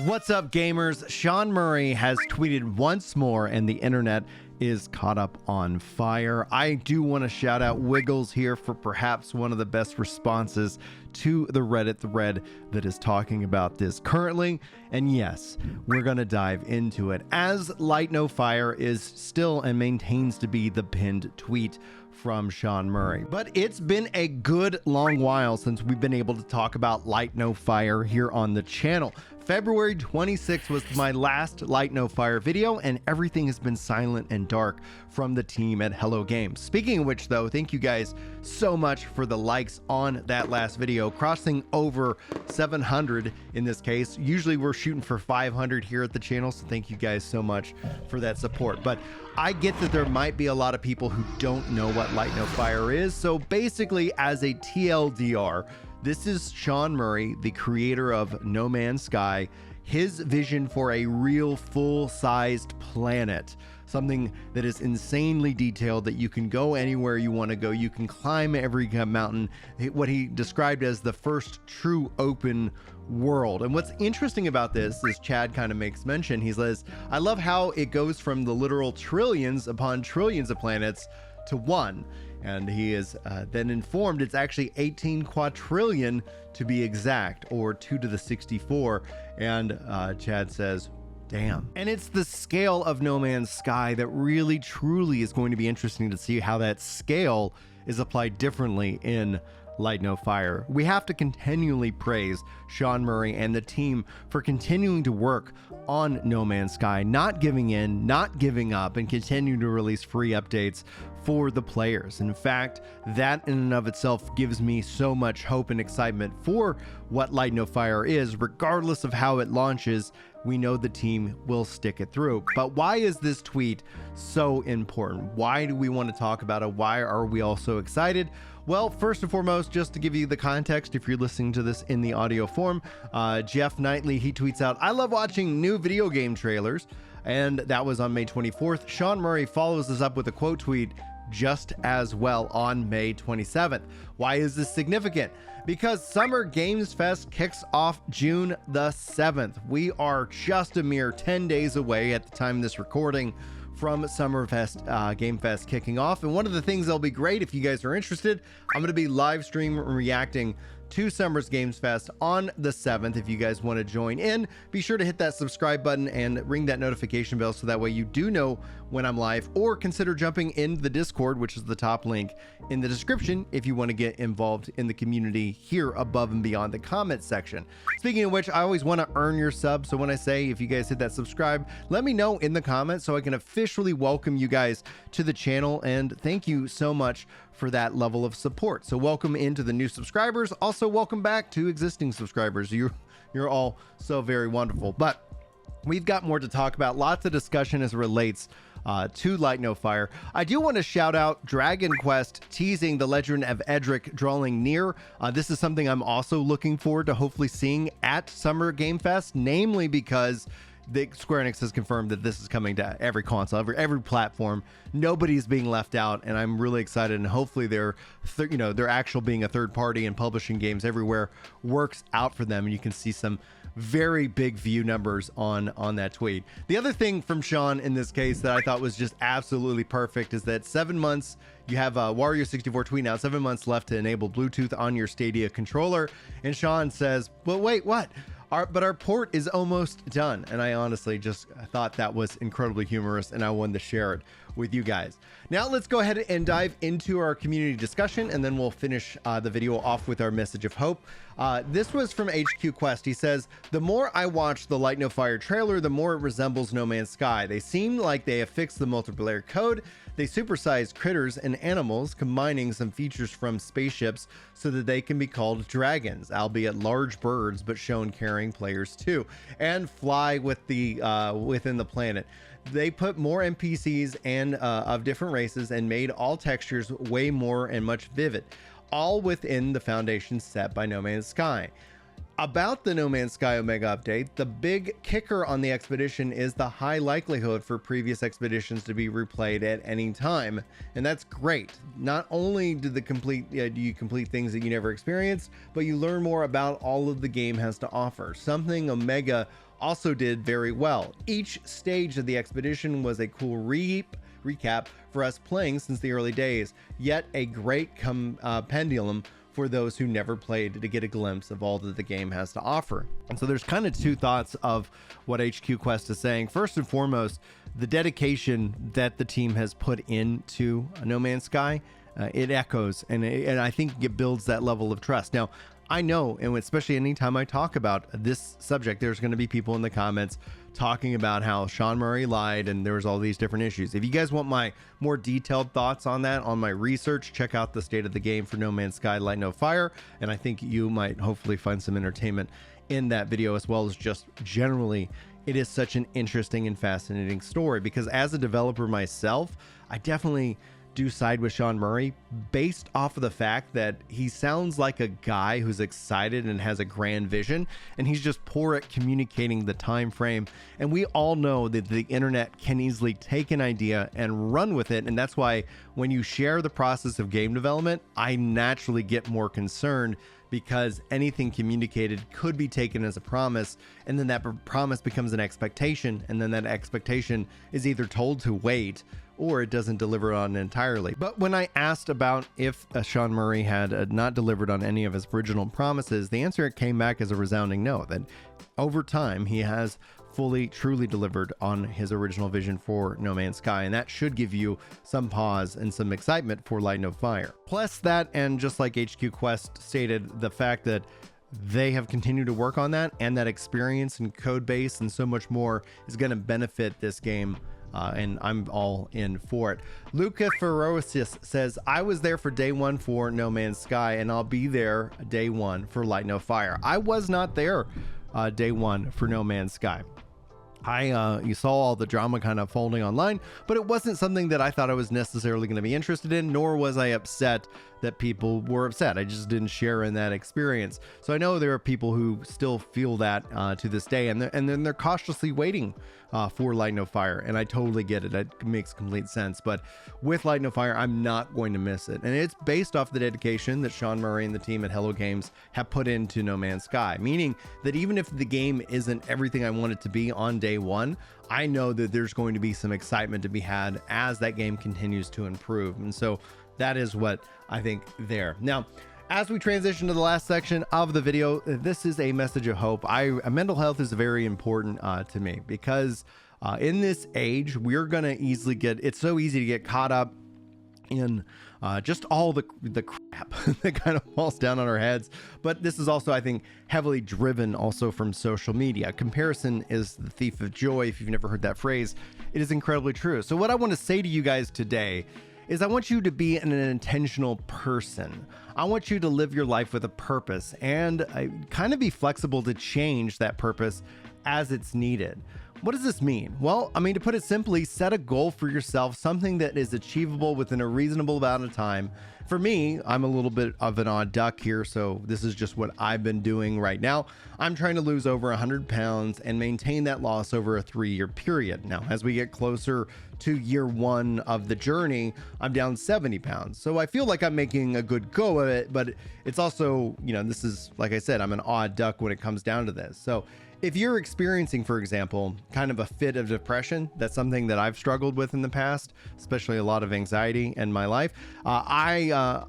What's up, gamers? Shawn Murray has tweeted once more and the internet is caught up on fire. I do want to shout out Wiggles here for perhaps one of the best responses to the Reddit thread that is talking about this currently. And yes, we're going to dive into it, as Light No Fire is still and maintains to be the pinned tweet from Shawn Murray. But it's been a good long while since we've been able to talk about Light No Fire here on the channel. February 26th was my last Light No Fire video, and everything has been silent and dark from the team at Hello Games. Speaking of which, though, thank you guys so much for the likes on that last video, crossing over 700 in this case. Usually we're shooting for 500 here at the channel, so thank you guys so much for that support. But I get that there might be a lot of people who don't know what Light No Fire is, so basically, as a TLDR, this is Shawn Murray, the creator of No Man's Sky, his vision for a real full-sized planet, something that is insanely detailed, that you can go anywhere you want to go. You can climb every mountain, what he described as the first true open world. And what's interesting about this is Chad kind of makes mention, he says, I love how it goes from the literal trillions upon trillions of planets to one. And he is then informed it's actually 18 quadrillion to be exact, or 2 to the 64. And Chad says, damn. And it's the scale of No Man's Sky that really truly is going to be interesting to see how that scale is applied differently in Light No Fire. We have to continually praise Shawn Murray and the team for continuing to work on No Man's Sky, not giving in, not giving up, and continuing to release free updates for the players. In fact, that in and of itself gives me so much hope and excitement for what Light No Fire is. Regardless of how it launches, we know the team will stick it through. But why is this tweet so important? Why do we want to talk about it? Why are we all so excited? Well, first and foremost, just to give you the context, if you're listening to this in the audio form, Jeff Knightley, he tweets out, I love watching new video game trailers. And that was on May 24th. Shawn Murray follows this up with a quote tweet just as well on May 27th. Why is this significant? Because Summer Games Fest kicks off June the 7th. We are just a mere 10 days away at the time of this recording from Summer Fest, Game Fest kicking off. And one of the things that'll be great, if you guys are interested, I'm going to be live stream reacting to Summer's Games Fest on the 7th. If you guys want to join in, be sure to hit that subscribe button and ring that notification bell so that way you do know when I'm live, or consider jumping in the Discord, which is the top link in the description if you want to get involved in the community here above and beyond the comment section. Speaking of which, I always want to earn your sub, so when I say if you guys hit that subscribe, let me know in the comments so I can officially welcome you guys to the channel, and thank you so much for that level of support. So welcome into the new subscribers. Also welcome back to existing subscribers. You're all so very wonderful. But we've got more to talk about. Lots of discussion as it relates to Light No Fire. I do want to shout out Dragon Quest Teasing, the Legend of Edric drawing near. This is something I'm also looking forward to hopefully seeing at Summer Game Fest, namely because Square Enix has confirmed that this is coming to every console, every platform. Nobody's being left out, and I'm really excited. And hopefully, their actual being a third party and publishing games everywhere works out for them, and you can see some very big view numbers on that tweet. The other thing from Shawn in this case that I thought was just absolutely perfect is that 7 months. You have Wario64 tweet now, 7 months left to enable Bluetooth on your Stadia controller, and Shawn says, "But wait, what?" But our port is almost done. And I honestly just thought that was incredibly humorous, and I wanted to share it with you guys. Now let's go ahead and dive into our community discussion, and then we'll finish the video off with our message of hope. This was from HQ Quest. He says, the more I watch the Light No Fire trailer, the more it resembles No Man's Sky. They seem like they have fixed the multiplayer code. They supersized critters and animals, combining some features from spaceships so that they can be called dragons, albeit large birds, but shown carrying players too, and fly with the within the planet. They put more NPCs and of different races and made all textures way more and much vivid, all within the foundation set by No Man's Sky. About the No Man's Sky Omega update, the big kicker on the expedition is the high likelihood for previous expeditions to be replayed at any time, and that's great. Not only do you complete things that you never experienced, but you learn more about all of the game has to offer, something Omega also did very well. Each stage of the expedition was a cool recap for us playing since the early days, yet a great pendulum for those who never played to get a glimpse of all that the game has to offer. And so there's kind of two thoughts of what HQ Quest is saying. First and foremost, the dedication that the team has put into No Man's Sky, it echoes, and I think it builds that level of trust. Now, I know, and especially anytime I talk about this subject, there's going to be people in the comments talking about how Shawn Murray lied and there was all these different issues. If you guys want my more detailed thoughts on that, on my research, check out the state of the game for No Man's Sky Light No Fire, and I think you might hopefully find some entertainment in that video, as well as just generally, it is such an interesting and fascinating story, because as a developer myself, I definitely do side with Shawn Murray based off of the fact that he sounds like a guy who's excited and has a grand vision, and he's just poor at communicating the time frame. And we all know that the internet can easily take an idea and run with it, and that's why when you share the process of game development, I naturally get more concerned, because anything communicated could be taken as a promise, and then that promise becomes an expectation, and then that expectation is either told to wait or it doesn't deliver on entirely. But when I asked about if Shawn Murray had not delivered on any of his original promises, the answer came back as a resounding no, that over time he has fully, truly delivered on his original vision for No Man's Sky, and that should give you some pause and some excitement for Light No Fire. Plus that, and just like HQ Quest stated, the fact that they have continued to work on that, and that experience and code base and so much more is going to benefit this game, and I'm all in for it. Luca Ferocious says, I was there for day one for No Man's Sky, and I'll be there day one for Light No Fire. I was not there day one for No Man's Sky. You saw all the drama kind of folding online, but it wasn't something that I thought I was necessarily going to be interested in, nor was I upset that people were upset. I just didn't share in that experience. So I know there are people who still feel that to this day, and then they're cautiously waiting for Light No Fire, and I totally get it. It makes complete sense. But with Light No Fire, I'm not going to miss it, and it's based off the dedication that Shawn Murray and the team at Hello Games have put into No Man's Sky, meaning that even if the game isn't everything I want it to be on day one, I know that there's going to be some excitement to be had as that game continues to improve. And so that is what I think there. Now, as we transition to the last section of the video, this is a message of hope. Mental health is very important to me, because in this age, we're going to easily it's so easy to get caught up in just all the crap that kind of falls down on our heads. But this is also, I think, heavily driven also from social media. Comparison is the thief of joy. If you've never heard that phrase, it is incredibly true. So what I want to say to you guys today is I want you to be an intentional person. I want you to live your life with a purpose, and kind of be flexible to change that purpose as it's needed. What does this mean? Well, I mean, to put it simply, set a goal for yourself, something that is achievable within a reasonable amount of time. For me, I'm a little bit of an odd duck here, so this is just what I've been doing right now. I'm trying to lose over 100 pounds and maintain that loss over a 3-year period. Now, as we get closer to year one of the journey, I'm down 70 pounds. So I feel like I'm making a good go of it, but it's also, this is, like I said, I'm an odd duck when it comes down to this. So if you're experiencing, for example, kind of a fit of depression, that's something that I've struggled with in the past, especially a lot of anxiety in my life. I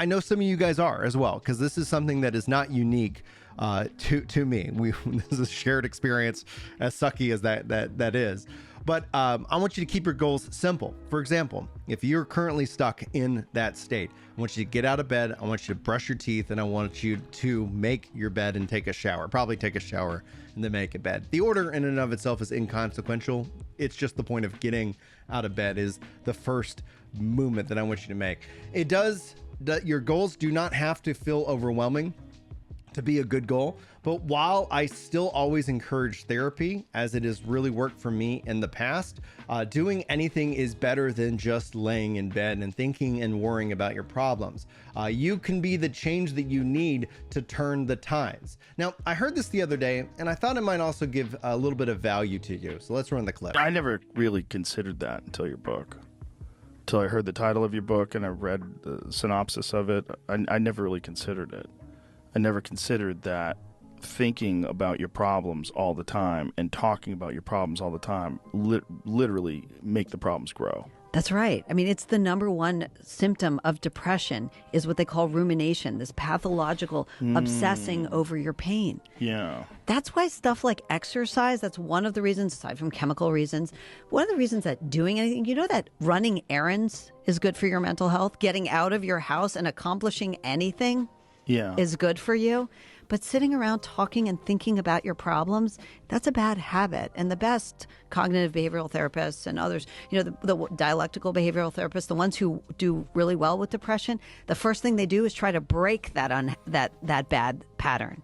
know some of you guys are as well, because this is something that is not unique to me. This is a shared experience, as sucky as that is. But I want you to keep your goals simple. For example, if you're currently stuck in that state, I want you to get out of bed, I want you to brush your teeth, and I want you to make your bed and take a shower. Probably take a shower and then make a bed. The order in and of itself is inconsequential. It's just the point of getting out of bed is the first movement that I want you to make. Your goals do not have to feel overwhelming to be a good goal. But while I still always encourage therapy, as it has really worked for me in the past, doing anything is better than just laying in bed and thinking and worrying about your problems. You can be the change that you need to turn the tides. Now, I heard this the other day, and I thought it might also give a little bit of value to you. So let's run the clip. I never really considered that until your book. Until I heard the title of your book and I read the synopsis of it, I never really considered it. I never considered that thinking about your problems all the time and talking about your problems all the time literally make the problems grow. That's right. I mean, it's the number one symptom of depression is what they call rumination, this pathological obsessing over your pain. Yeah. That's why stuff like exercise, that's one of the reasons, aside from chemical reasons, one of the reasons that doing anything, you know that running errands is good for your mental health? Getting out of your house and accomplishing anything is good for you. But sitting around talking and thinking about your problems, that's a bad habit. And the best cognitive behavioral therapists and others, you know, the dialectical behavioral therapists, the ones who do really well with depression, the first thing they do is try to break that bad pattern.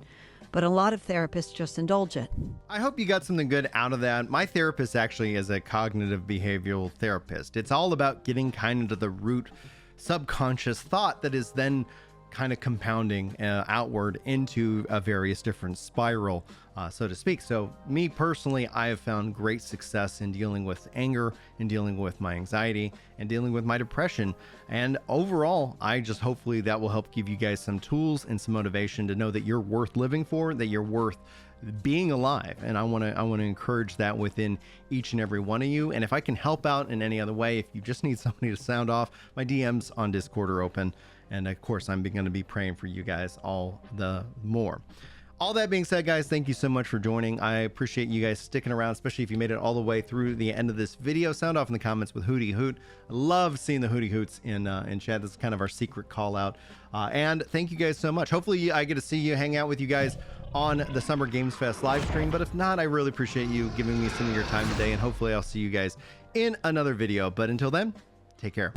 But a lot of therapists just indulge it. I hope you got something good out of that. My therapist actually is a cognitive behavioral therapist. It's all about getting kind of to the root subconscious thought that is then kind of compounding outward into a various different spiral, so to speak. So me personally, I have found great success in dealing with anger, in dealing with my anxiety, and dealing with my depression. And overall, I just hopefully that will help give you guys some tools and some motivation to know that you're worth living for, that you're worth being alive. And I want to encourage that within each and every one of you. And if I can help out in any other way, if you just need somebody to sound off, my DMs on Discord are open. And of course, I'm going to be praying for you guys all the more. All that being said, guys, thank you so much for joining. I appreciate you guys sticking around, especially if you made it all the way through the end of this video. Sound off in the comments with Hootie Hoot. I love seeing the Hootie Hoots in chat. This is kind of our secret call out. And thank you guys so much. Hopefully I get to see you, hang out with you guys on the Summer Games Fest live stream. But if not, I really appreciate you giving me some of your time today. And hopefully I'll see you guys in another video. But until then, take care.